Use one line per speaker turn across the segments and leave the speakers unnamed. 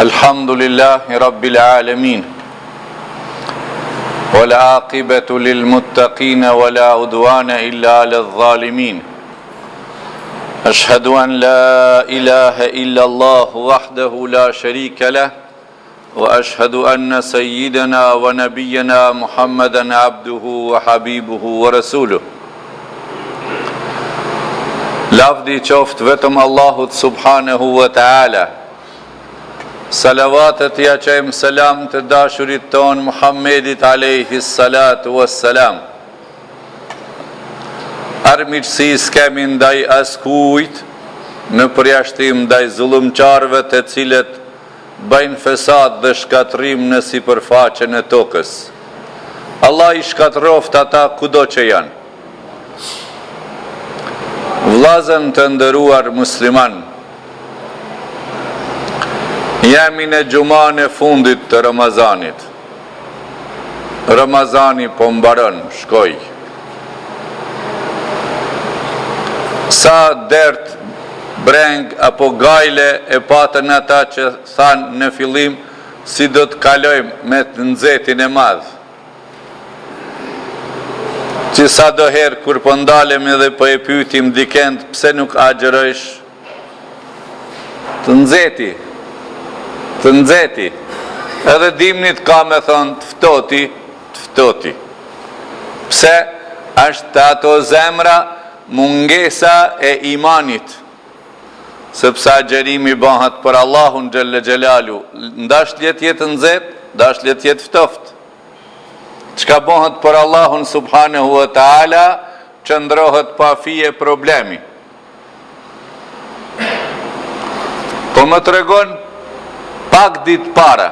Alhamdulillahi Rabbil Alamin. Wal aqibatu lil muttaqina wala udwana illa alal zalimin. Ashhadu an la ilaha illa Allah wahdahu la sharika lah wa ashhadu anna sayyidana wa nabiyyana Muhammadan abduhu wa habibuhu wa rasuluhu. Lavdi qoftë vetëm Allahut subhanahu wa ta'ala. Salavatet ja qejmë selam të dashurit ton Muhammedit alayhi salatu wassalam. Armiqësi s'kemi ndaj askujt, në përjashtim ndaj zullumqarëve të cilët bëjnë fesad dhe shkatrim në sipërfaqen e tokës. Allah i shkatroft ata kudo që janë. Vllazën të nderuar musliman, jemi në gjumën e fundit të Ramazanit. Ramazani po mbaron, shkoj. Sa dert, breng apo gajle e patën ata që thanë në fillim si do të kalojmë me të nxehtin e madh. Që sa do herë kur po ndalem edhe po e pyetim dikend pse nuk agjerojsh, të nxehti, edhe dimnit ka me thonë të ftoti. Pse? Është ato zemra mungesa e imanit, sepse agjerimi bëhet për Allahun xhelle xhelalu, ndash jetë nxehtë, ndash jetë ftoft. Çka bëhet për Allahun subhanahu wa ta'ala, qëndrohet pa fije problemi. Po më tregon pak ditë para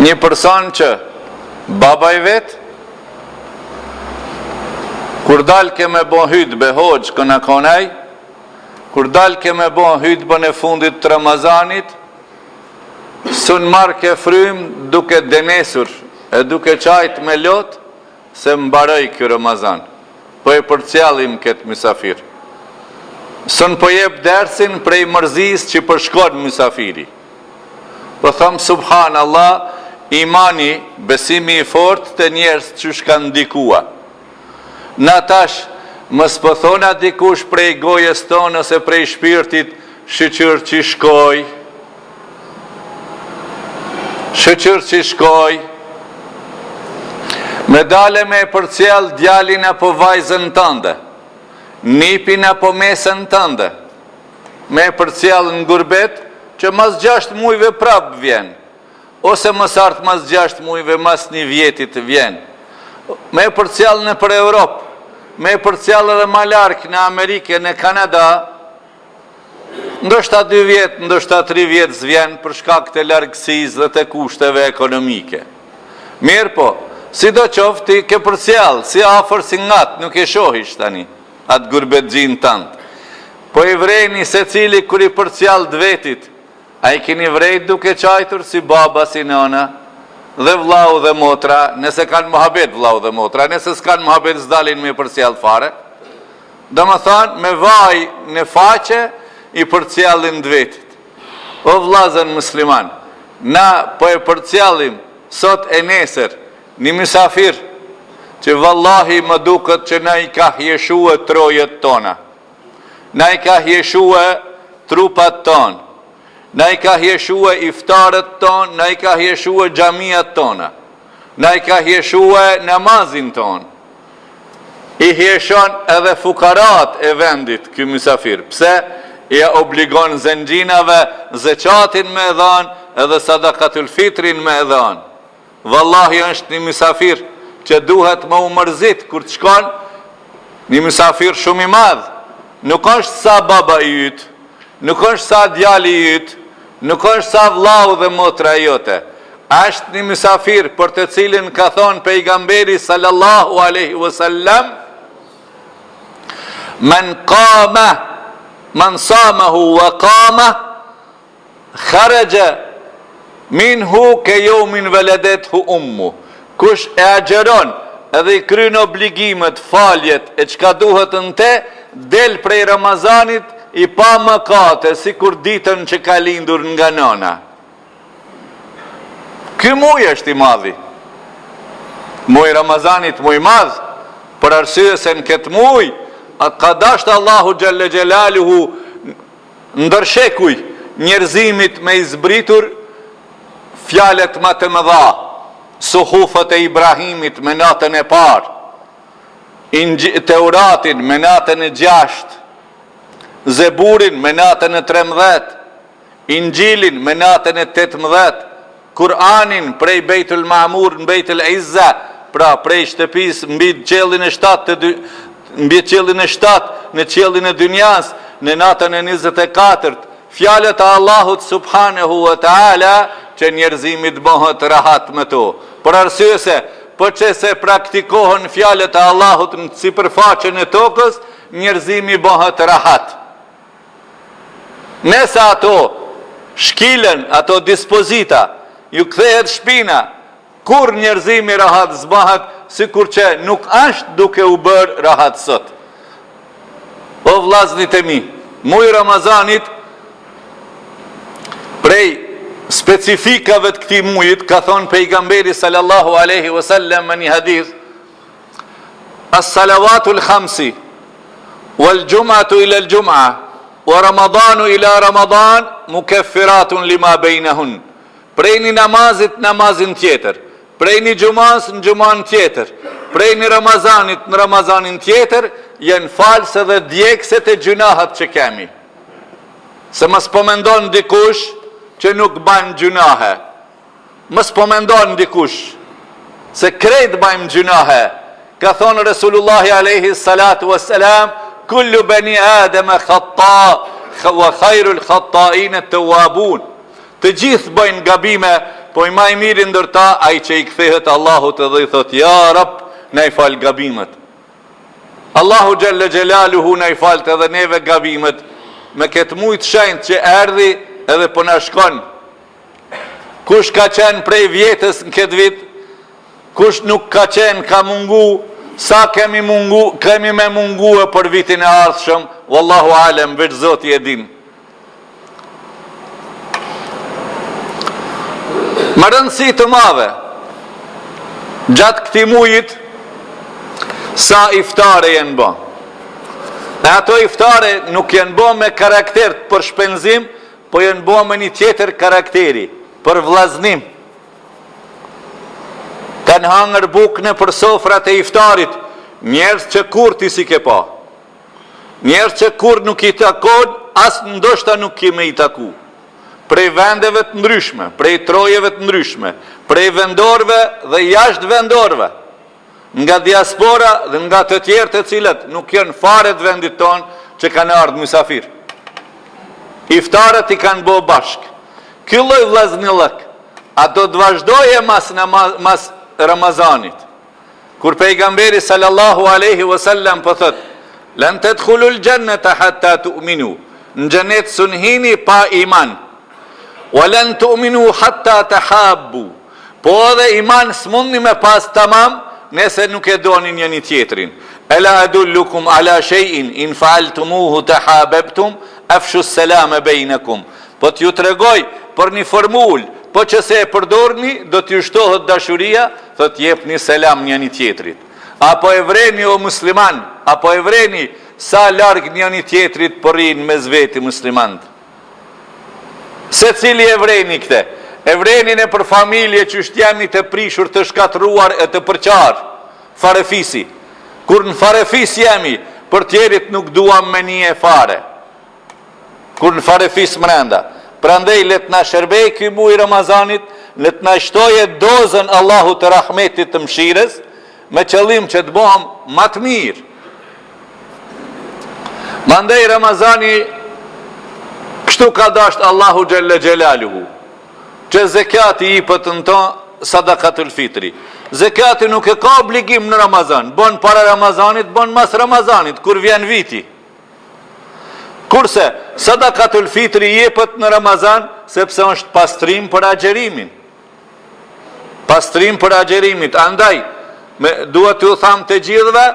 një person që baba i vet kur dal ke me bon hutbë hoxh këna konaj, kur dal ke me bon hutbën e fundit të Ramazanit, sun marr ke frym duke denesur e duke qajt me lot se mbaroj kjo Ramazan, po e përcjallim këtë mysafir. Sun po jep dersin prej mërzis që përshkon mysafiri. Po thom subhanallah, imani, besimi i fort të njerëz që shkan ndikua. Na tash, mës po thona dikush prej gojës tonë ose prej shpirtit, shëqyr që shkoj, me dale me përcjell djalin apo vajzën tënde, nipin apo mesën tënde, me përcjell në gurbet që mas 6 mujve prap vjen, ose mës art mas 6 mujve mas 1 vjetit vjen, me përcjell në për Europë, me përcjell edhe ma larkë në Amerike, në Kanada, ndoshta 2 vjet, ndoshta 3 vjet zvjen për shkak të largësisë dhe të kushteve ekonomike. Mirë po, si do qofti ke përcjell, si afër si ngat, nuk e shohish tani, atë gurbetxhin tënd. Po i vrejni se cili kur i përcjell dvetit, a i keni vrejt duke qajtur si baba, si nëna, dhe vllau dhe motra, nëse kanë muhabet vllau dhe motra, nëse s'kanë muhabet s'dalin me përcjell fare. Do më thonë, me vaj në faqe, i përcjellin dvetit. O vllazën musliman, na po e përcjellim sot e nesër një mysafir që vallahi më duket që na i ka hjeshue trojet tona, na i ka hjeshue trupat ton, na i ka hjeshue iftarët ton, na i ka hjeshue xhamiat tona, na i ka hjeshue namazin ton. I hjeshon edhe fukarat e vendit ky mysafir. Pse? Ja obligon zenxhinave zeqatin me dhën edhe sadakatul fitrin me dhën. Vallahi është një mysafir që duhet më umërzit kur të shkon, një mysafir shumë i madh. Nuk është sa baba i yt, nuk është sa djali i yt, nuk është sa vllau dhe motra jote. Është një mysafir për të cilin ka thonë pejgamberi sallallahu alaihi wasallam, Man samahu wa qama kharaja minhu ke yawmin waladethu ummu. Kush e agjeron edhe i kryen obligimet, faljet e çka duhet në te, del prej Ramazanit i pa mëkate, si kur ditën që ka lindur nga nëna. Ky muj është i madhi. Muj Ramazanit muj madh, për arsye se në këtë muj, ka dashtë Allahu Gjelle Gjelaluhu ndërshekuj njerëzimit me izbritur fjalet më të mëdha, suhufët e Ibrahimit me natën e parë, Teuratin me natën e 6, Zeburin me natën e 13, Injilin me natën e 18, Kur'anin prej Bejtul Ma'mur në Bejtul Izza, pra prej shtëpis mbi qellin e 7 në qellin e dynjas në natën e 24, fjalët e Allahut subhanahu wa ta'ala që njerëzimit bëhet rahat me to. Për arsye se po që se praktikohen fjalët e Allahut në sipërfaqen e tokës, njerëzimi bëhet rahat. Nëse ato shkilen, ato dispozita, ju kthehet shpina, kur njerëzimi rahat zbahet, sikur që nuk është duke u bërë rahat sot. O vllaznit e mi, muji Ramazanit, prej specifikave të këtij mujit, ka thonë pejgamberi sallallahu alaihi wasallam në një hadith, as-salavatul khamsi, wal jum'atu ila al-jum'a, wa ramadanu ila ramadan, mukaffiratun lima bainahun. Prej një namazit namazin tjetër, prej një gjumas në gjuman tjetër, prej një Ramazanit në Ramazanin tjetër, jenë false dhe djekset e gjunahat që kemi. Se mos po mendon dikush që nuk bajmë gjunahe. Mos po mendon dikush se krejt bajmë gjunahe. Ka thonë Resulullahi alayhi salatu wassalam, kullu bani Adem khata wa khairul khata'in at-tawwabun. Të gjithë bëjnë gabime, po i më i miri ndërta ai që i kthehet Allahut dhe i thot ja Rab, na i fal gabimet. Allahu Gjelle Gjelaluhu na i falt edhe neve gabimet me këtë mujt shenjtë që erdhi edhe po na shkon. Kush ka qenë prej vjetës në këtë vit, kush nuk ka qenë ka mungu, sa kemi me mungu e për vitin e ardhshëm, wallahu alem, veç Zoti e din. Më rëndësi të madhe gjatë këtij mujit sa iftare jenë bë. E ato iftare nuk jenë bë me karakter për shpenzim, po jenë bë me një tjetër karakteri, për vllaznim. Kanë hangër bukë për sofrat e iftarit, njerëz që kur ti si ke pa. Njerëz që kur nuk i takon, as ndoshta nuk i me i taku. Prej vendeve të ndryshme, prej trojeve të ndryshme, prej vendorve dhe jashtë vendorve, nga diaspora dhe nga të tjerë të cilët nuk janë fare të vendit tonë që kanë ardhur mysafir. Iftarët i kanë bo bashk. Ky lloj vllaznillëk, a do të vazhdoje mas Ramazanit. Kur pejgamberi sallallahu alaihi wasallam po thot, lan tadkhulul jannata hatta tu'minu. Në xhenet sunhini pa iman. Walan tu'minu hatta tahabbu. Po edhe iman s'mundni me pas tamam nëse nuk e doni njëri tjetrin. Ela adullukum ala shay'in in fa'altumuhu tahabbtum afshu as-salama bainakum. Po t'ju tregoj për një formul, po që se e përdorni, do t'ju shtohet dashuria, thot jepni selam njëri tjetrit. Apo e vreni o musliman, apo e vreni sa larg njëri tjetrit po rrin mes veti muslimant. Se cili e vreni këte? E vrenin e për familje që shtjani të prishur, të shkatruar e të përqar, farefisi. Kur në farefis jemi, për tjerit nuk duam me një e fare. Kur në farefis mrenda. Prandej let na shërbej ky muj Ramazanit, let na shtoje dozën Allahu të rahmetit të mshires, me qëllim që të bëhem më të mirë. Mandej Ramazani, kështu ka dasht Allahu Gjelle Gjelaluhu, që zekati i pëtën tonë sadakatul fitri. Zekati nuk e ka obligim në Ramazan, bon para Ramazanit, bon mas Ramazanit, kur vjen viti. Kurse, sadakatul fitri jepët në Ramazan, sepse është pastrim për agjerimin. Pastrim për agjerimit. Andaj, duhet t'ju tham të gjithve,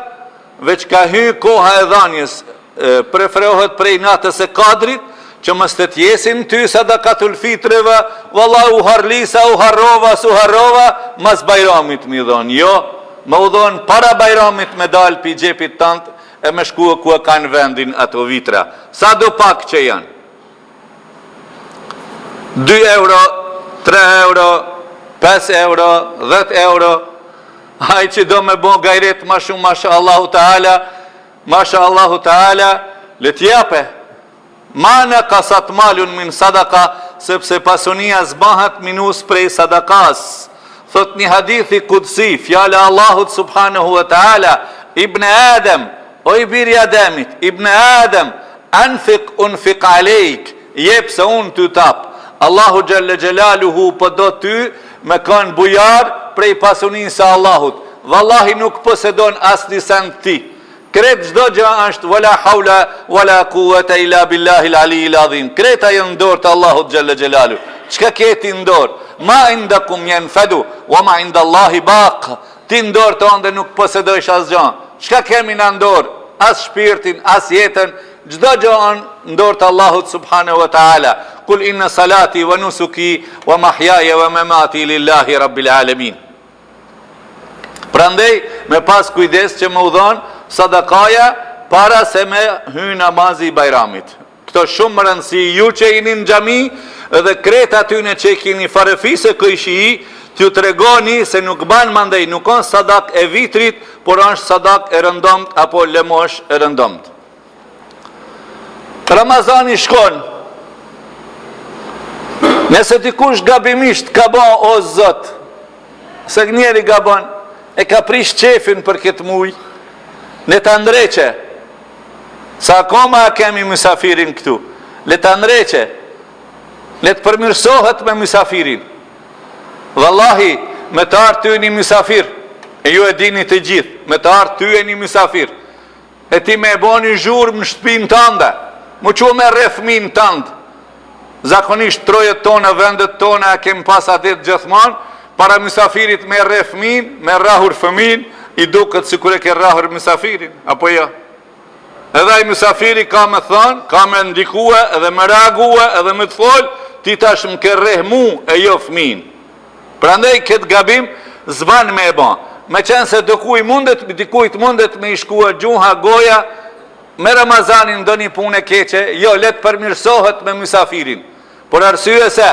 veç ka hy koha e dhanjes, preferohet prej natës e Kadrit, që mos të tjesin ty sadakatul fitreve, vallahu harlisa, u harrova, su harrova, mas bajramit mi dhonë. Jo, më u dhonë para bajramit me dalë pi gjepit tantë, e me shkua ku e kanë vendin ato vitra. Sa do pak që janë? 2 euro, 3 euro, 5 euro, 10 euro, haj që do me bo gajret ma shumë, masha Allahu Ta'ala, le t'jape. Ma në kasat malun min sadaka, sepse pasunia zbahat minus prej sadakas. Thot një hadithi kudsi, fjale Allahut subhanahu wa ta'ala, Ibn Adem, o i biri Ademit, Ibn Adem, unfik alejk, jep se unë ty tap. Allahu Gjelle Gjelaluhu për do ty me kanë bujar prej pasunin se Allahut. Wallahi nuk posedon asni send ti. Kret çdo gjë është wala haula wala quwata illa billahi al-ali al-azim. Kreta janë dorë të Allahut Gjelle Gjelalu. Çka keti në dorë? Ma indakum yanfadu wa ma inda Allahi baq. Ti në dorë tënde nuk posedojsh asgjë. Çka kemi në dorë? As shpirtin, as jetën, çdo gjë në dorë të Allahut subhanahu wa taala. Kul inna salati wa nusuki wa mahyaya wa mamati lillahi rabbil alamin. Prandaj me pas kujdes që më u dhon sadakaja para se me hy namazi i bajramit. Këto shumë më rëndësi, ju që jeni në xhami dhe kreta atyne që keni farefise këshi, t'ju tregoni se nuk ban mandej, nuk on sadak e vitrit, por është sadak e rëndomt apo lemosh e rëndomt. Ramazani shkon. Nëse dikush gabimisht ka ba o Zot, se njeri gabon, e ka prish qefin për këtë muj, le të ndreqe, sa akoma kemi mësafirin këtu, le të ndreqe, le të përmirësohet me mësafirin. Wallahi, me të artë ty e një mësafir, e ju e dini të gjithë, me të artë ty e një mësafir, e ti me e bo një zhurë më shtëpin tënde, mu që me refmin tëndë, zakonisht trojet tona, vendet tona, kem pas atit gjithmonë, para mësafirit me refmin, me rahur fëmin, i duket si kur e ke rahur mësafirin, apo jo? Edhe i mësafiri ka me thonë, ka me ndikue, edhe me reague, edhe me të folë, ti tash më ke rehmu e jo fëmin. Prandaj këtë gabim zban me e ba. Me qenë se dikujt mundet me i shkua gjuha, goja, me Ramazanin do një punë e keqe, jo, let përmirësohet me mësafirin. Por arsye se,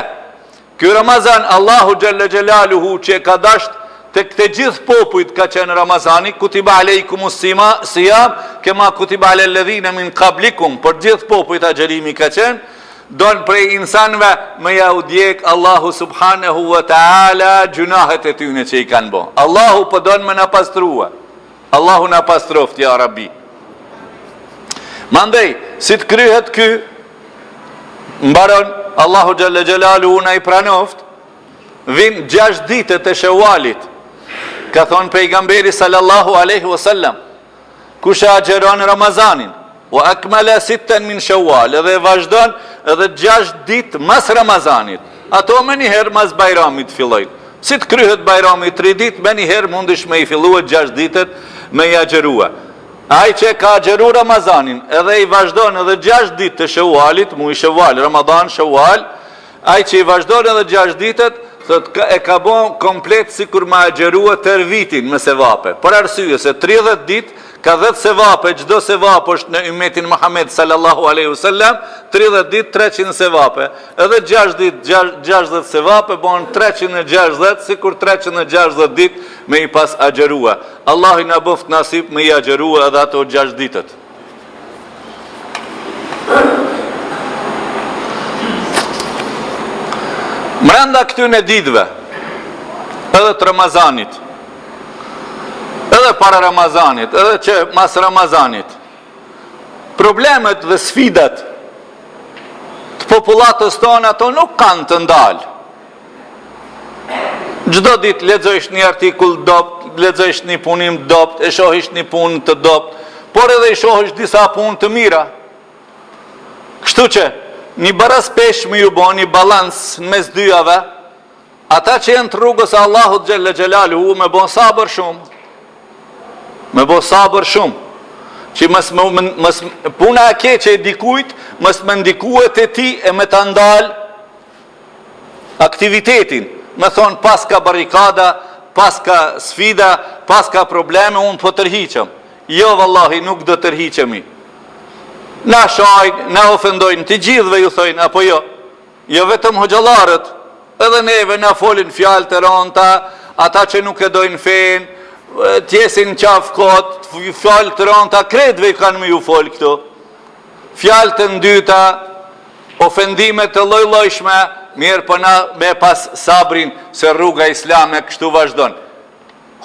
ky Ramazan, Allahu Gjelle Gjelaluhu që ka dasht të këtë gjithë popujt ka qenë Ramazani, kutiba alejkumus siyam, kema kutiba alel ladhina min qablikum, për gjithë popujt a gjerimi ka qenë, donë prej insanve me ja u djek Allahu subhanahu wa ta'ala gjunahet e tyne që i kanë bo. Allahu për donë me në pastrua. Allahu në pastroft, ja Rabbi. Mandej, si të kryhet ky, mbaron Allahu Gjelle Gjelalu në i pranoft, vin 6 ditët e Shewalit, ka thonë pejgamberi sallallahu aleyhi wasallam, kush e agjeron Ramazanin, wa akmala 6 min Shawal, edhe vazhdon edhe 6 ditë mas Ramazanit, ato me njëherë mas bajramit fillojnë. Si të kryhet bajramit 3 ditë, me njëherë mundish me i filluat 6 ditët me i agjerua. Ai që ka agjeru Ramazanin, edhe i vazhdon edhe 6 ditë të Shawalit, mu i Shawal, Ramadan, Shawal, ai që i vazhdon edhe 6 ditët, thot e ka bon komplet si kur ma agjerua tër vitin me sevape. Për arsye se 30 ditë, ka 10 sevape, gjdo sevape është në umetin Muhammed sallallahu aleyhu sallam, 30 ditë 300 sevape, edhe 6 ditë 60 sevape, bon 360, si kur 360 ditë me i pas agjerua. Allah i në bëft nasip me i agjerua edhe ato 6 ditët. Mrenda këtyne ditëve, edhe të Ramazanit, edhe para Ramazanit, edhe që mas Ramazanit, problemet dhe sfidat të popullatës tonë ato nuk kanë të ndalë. Gjdo dit lexojsh një artikull dopt, lexojsh një punim dopt, e shohish një punë të dopt, por edhe i shohish disa punë të mira. Kështu që, një baras pesh me ju bo, një balans në mes dyjave, ata që jenë të rrugës Allahut Gjelle Gjelalu me bo sabër shumë, me bo sabër shumë. që puna e keqe e dikujt, mës më ndikuet e ti e me të ndal aktivitetin. Me thonë pas ka barikada, pas ka sfida, pas ka probleme, unë po tërhiqëm. Jo, vallahi, nuk do tërhiqemi. Na shajnë, na ofendojnë, të gjithve ju thojnë, apo jo? Jo vetëm hoxhallarët, edhe neve na folin fjalë të rënda, ata që nuk e dojnë fen, tjesin qaf kot, fjalë të rënda, kretve kanë me ju folë këto. Fjalë të ndyta, ofendimet të lloj-llojshme, mirë po na me pas sabrin se rruga islame kështu vazhdon.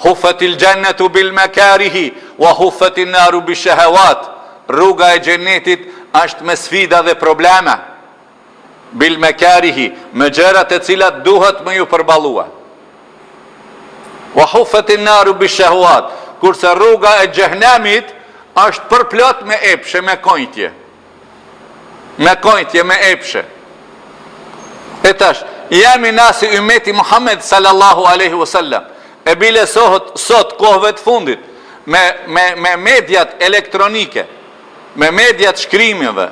Huffatil jannetu bil makarihi wa huffatin naru bi shahawat. Rruga e xhenetit është me sfida dhe probleme. Bil makarihi, me gjërat e cilat duhet me ju përballua. Wa huffatin naru bi shahawat. Kurse rruga e xhenemit është përplot me epshe, me konjtje. Me konjtje, me epshe. E tash, jemi nasi ummeti Muhammed sallallahu aleyhi wasallam, e bile sot kohëve të fundit, me mediat elektronike, me mediat shkrimjeve,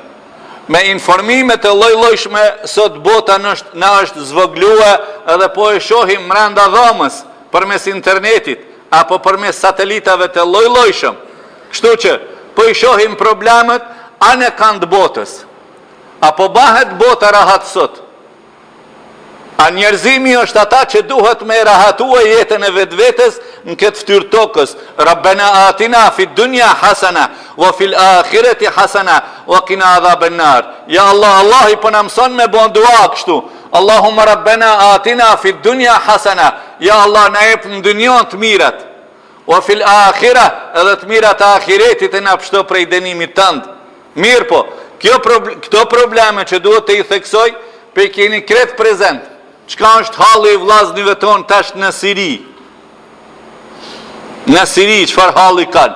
me informimet e lloj-llojshme, sot bota na është zvogluar edhe po e shohim mrenda dhomës, përmes internetit, apo përmes satelitave të lloj-llojshëm. Kështu që, po i shohim problemet, anë kanë botës. Apo bahet bota rahat sot. A njerëzimi është ata që duhet me rahatua jetën e vetvetes në këtë ftyrë tokës. Rabbena atina fi dunya hasana, wa fil akhirati hasana, wa qina adhaban nar. Ja Allah, Allah i po na mëson me bon dua kështu. Allahumma rabbena atina fi dunya hasana. Ja Allah, na jep në dunjon të mirat. Wa fil akhirah, edhe të mirat e ahiretit e na pështo prej dënimit tënd. Mirë po, këto probleme që duhet të i theksoj, pe keni kret prezent. Çka është halli i vllaznive tonë tash në Siri? Në Siri, çfarë halli kanë?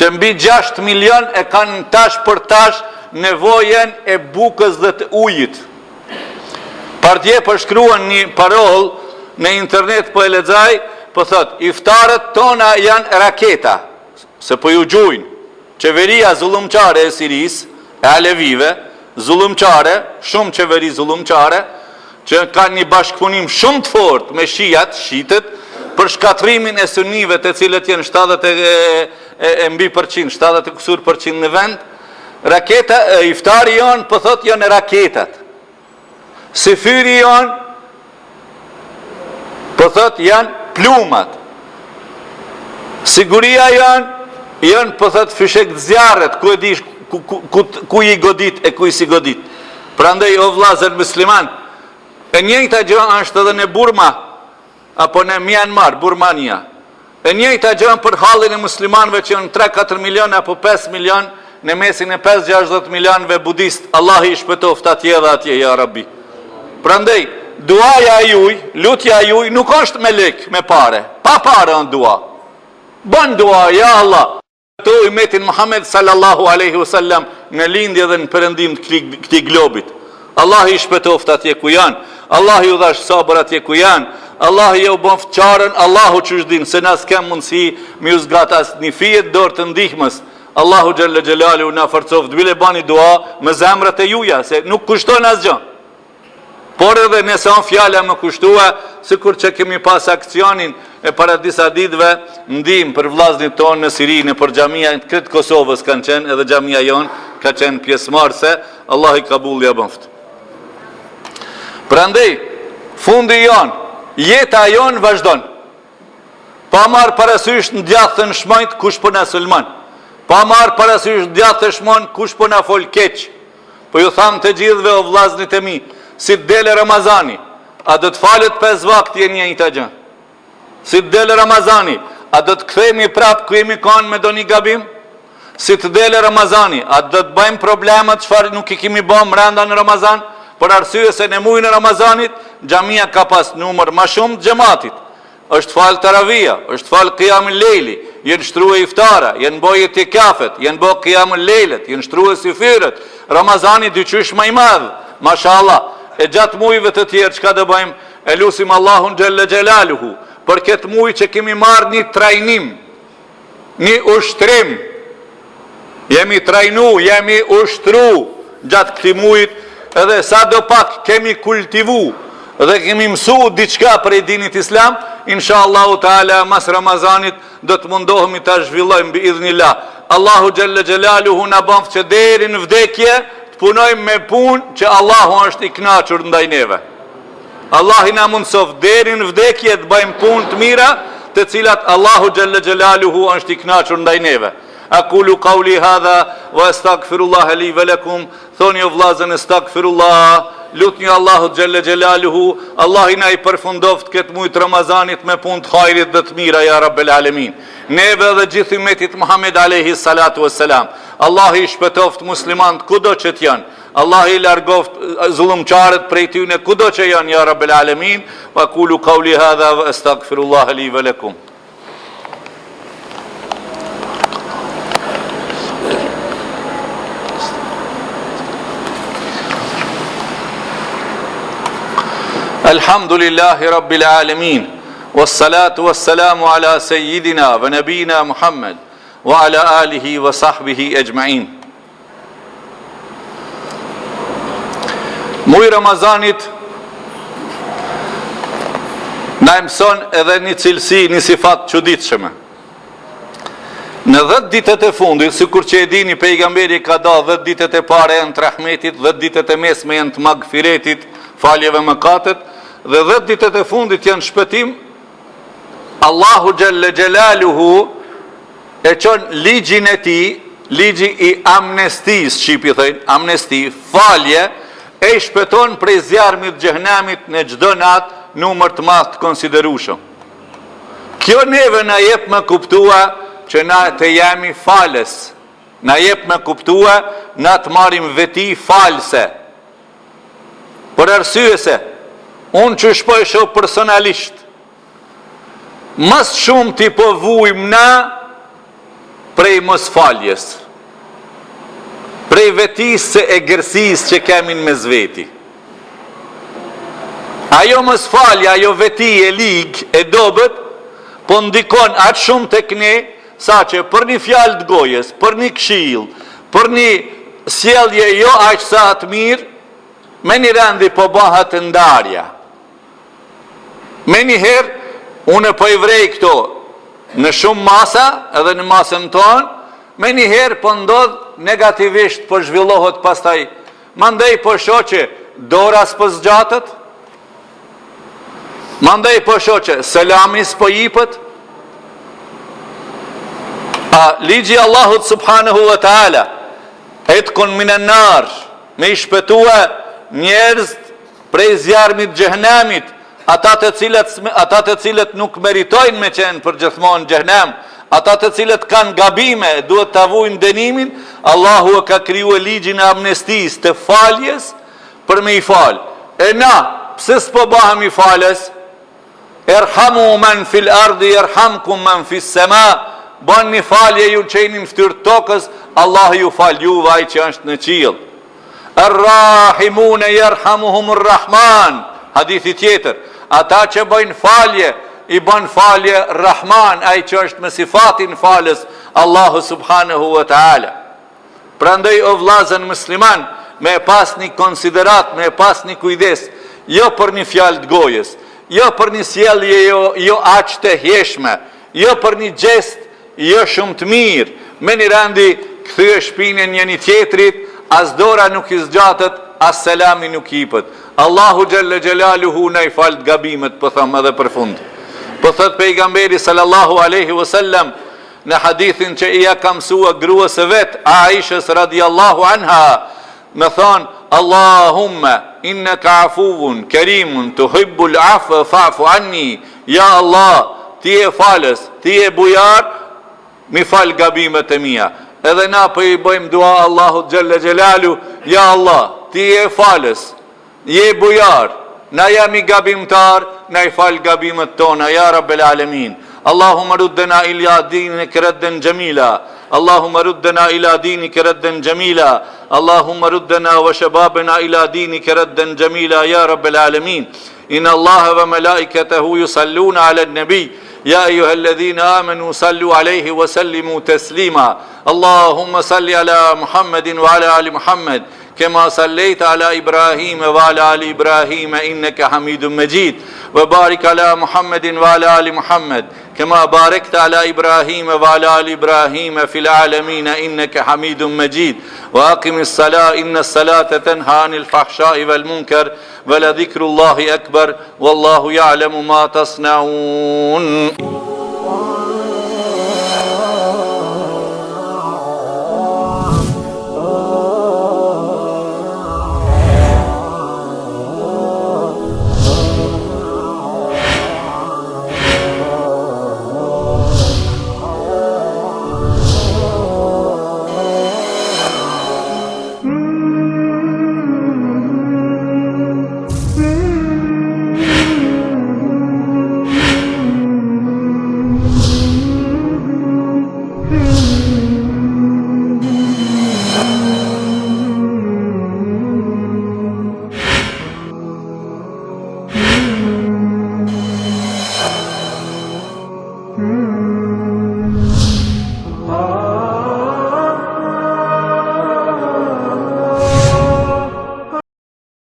Që mbi 6 milion e kanë tash për tash nevojen e bukës dhe të ujit. Partje përshkruan një paroll në internet, po e lexoj, po thot, iftarët tona janë raketa, se po ju gjujnë. Qeveria zullumqare e Siris, e Alevive, zullumqare, shumë qeveri zullumqare, që ka një bashkëpunim shumë të fort me shitët, për shkatrimin e sunive të cilët jenë 70% në vend. Raketa, iftari jonë, po thot janë raketat. Sifyri jonë, po thot janë plumat. Siguria janë, po thot fyshek zjarret, ku e dish, ku i godit e ku i si godit. Prandaj o vllazër musliman, e njëjta gjë është edhe në Burma, apo në Myanmar, Burmania. E njëjta gjë për hallin e muslimanëve që janë 3-4 milion apo 5 milion, në mesin e 5-60 milionëve budist. Allah i shpëtoft atje dhe atje, ja Rabbi. Prandaj, duaja juj, lutja juj, nuk është me lek, me pare. Pa pare në dua. Bën dua, ja Allah. Këto umetin Muhammed sallallahu aleyhi wasallam në lindje dhe në përëndim të këtij globit. Allah i shpëtoft atje ku janë. Allah ju dhash sabër atje ku janë. Allah ju bon fqarën, Allahu që shdin, se nas kem mundësi me ju zgatas një fijet dorë të ndihmës. Allahu gjellë gjelalu na forcoft, bile bani dua me zemrët e juja, se nuk kushton asgjë. Por edhe nëse on fjala më kushtua, sikur që kemi pas aksionin e para disa ditëve, ndim për vllaznit tonë në Sirinë, për xhamia të këtë Kosovës kanë qenë, edhe xhamia jonë ka qenë pjesëmarrëse. Allah i kabul ja bëft. Prandaj, fundi jonë, jeta jonë vazhdon. Pa marë parasysh në djathë në shmajt, kush po na sulmon. Pa marë parasysh në djathë në shmon, kush po na fol keq. Po ju thamë të gjithve o vllaznit e mi, si të dele Ramazani, a do të falet 5 vakti e njëjta gjë. Si të dele Ramazani, a do të kthehemi prap ku jemi kanë me doni gabim? Si të dele Ramazani, a do të bëjmë problemet çfarë nuk i kemi bën brenda në Ramazan? Për arsye se në muajin e Ramazanit, xhamia ka pas numër më shumë të xhamatit. Është fal taravia, është fal qiyamul lejli, janë shtruar iftara, janë bërë itikafet, janë bërë qiyamul lejlet, janë shtruar sifirët. Ramazani dyqysh më i madh, mashallah. E gjatë muajve të tjerë çka do bëjmë? E lutim Allahun xhalla xhelaluhu për këtë muaj që kemi marrë një trajnim, një ushtrim Jemi trajnu, jemi ushtru gjatë këtij muajit, edhe sa do pak kemi kultivu dhe kemi mësu diçka për dinit islam, inshallahu taala mas Ramazanit do të mundohemi ta zhvillojmë biidhnillah. Allahu xhalla xhelaluhu na bën që deri në vdekje të punojmë me punë që Allahu është i kënaqur ndaj neve. Allah i na mundsof deri në vdekje të bëjmë punë të mira, të cilat Allahu xhalla xhelaluhu është i kënaqur ndaj neve. Aqulu qawli hadha wa astaghfirullah li wa lakum. Thoni o vllazën, astaghfirullah, lutni Allahu xhalla xhelaluhu, Allah i na i përfundoft këtë muaj të Ramazanit me punë të hajrit dhe të mira ya rabbel alamin. Neve dhe gjithë ummetit Muhammed alayhi salatu wassalam. Allah i shpëtoft muslimanët kudo që të janë. Allah i largoft zullumçarët prej tyre kudo që janë ya rabbel alamin. Wa aqulu qawli hadha wa astaghfirullah li wa lakum. Alhamdulillahi Rabbil Alamin, wassalatu wassalamu ala sayyidina wa nabina Muhammad wa ala alihi wa sahbihi ejma'in. Muaj Ramazanit na mëson edhe një cilësi, një sifat çuditshme. Në 10 ditët e fundit, sikur që e dini, pejgamberi ka dhënë 10 ditët e para janë të rahmetit, 10 ditët e mesme janë të magfiretit, faljeve mëkatet, dhe 10 ditët e fundit janë shpëtim. Allahu xhalla xhelaluhu e çon ligjin e tij, ligji i amnestisë, shqipi thënë, amnesti, falje, e i shpëton prej zjarmit xhehenamit në çdo natë numër të madh të konsiderueshëm. Kjo neve na jep me kuptua që na të jemi falës, na jep me kuptua na të marrim veti false. Për arsye se unë që shpo e shoh personalisht, mas shumë t'i po vujmë na prej mos faljes, prej vetis se e gërsis që kemi në mes veti. Ajo mos falja, ajo veti e lig, e dobet, po ndikon atë shumë tek ne, sa që për një fjalë të gojes, për një këshill, për një sjellje jo aq sa të mirë, me një rendi po bëhet ndarja. Me një herë, unë po i vrej këto në shumë masa, edhe në masën tonë, me një herë po ndodh negativisht, po zhvillohet pastaj. Mandej po shoh që dora s'po zgjatët, mandej po shoh që selami s'po jipët. A ligji Allahut subhanahu wa taala, etkun minan nar, me i shpëtua njerëz prej zjarmit xhehenamit, ata të cilët nuk meritojnë me qenë për gjithmonë xhehenam, ata të cilët kanë gabime, duhet ta vujnë dënimin. Allahu e ka krijuar ligjin e amnestisë, të faljes për me i fal. E na, pse s'po bëhemi falës? Erhamu man fil ardi yerhamkum man fis sama. Bën një falje ju që jeni në fytyrë tokës, Allahu ju fal juve ai që është në qiell. Arrahimune yerhamuhumur rahman. Hadithi tjetër, ata që bëjnë falje, i bën falje Rahman, ai që është me sifatin falës, Allahu subhanahu wa taala. Prandaj o vllazën musliman, me pas një konsiderat, me pas një kujdes, jo për një fjalë të gojes, jo për një sjellje jo aq të heshme, jo për një gjest jo shumë të mirë, me një rendi kthye shpinën një tjetrit, as dora nuk i zgjatët, as selami nuk i jepet. Allahu xhalla xhelaluhu na i fal gabimet, po them edhe për fund. Po thot pejgamberi sallallahu alaihi wasallam në hadithin që i ka mësua gruas së vet, Aishës radhiyallahu anha, me thon: Allahumma innaka afuwun karimun tuhibbul afwa fa'fu anni. Ja Allah, ti e falës, ti e bujar, mi fal gabimet e mia. Edhe na po i bëjmë dua Allahu xhalla xhelalu: ja Allah, ti e falës, je bujar, na jam i gabimtar, na i fal gabimet tona, ya rabbel alamin. Allahumma ruddena ila dinik raddan jamila. Allahumma ruddena ila dinik raddan jamila. Allahumma ruddena wa shababana ila dinik raddan jamila, ya rabbel alamin. Inna Allaha wa malaikatahu yusalluna ala an-nabi. يا أيها الذين آمنوا صلوا عليه وسلموا تسليما اللهم صل على محمد وعلى آل محمد كما صليت على إبراهيم وعلى آل إبراهيم إنك حميد مجيد وبارك على محمد وعلى آل محمد كما باركت على إبراهيم وعلى آل إبراهيم في العالمين إنك حميد مجيد وأقم الصلاة إن الصلاة تنهى عن الفحشاء والمنكر ولذكر الله أكبر والله يعلم ما تصنعون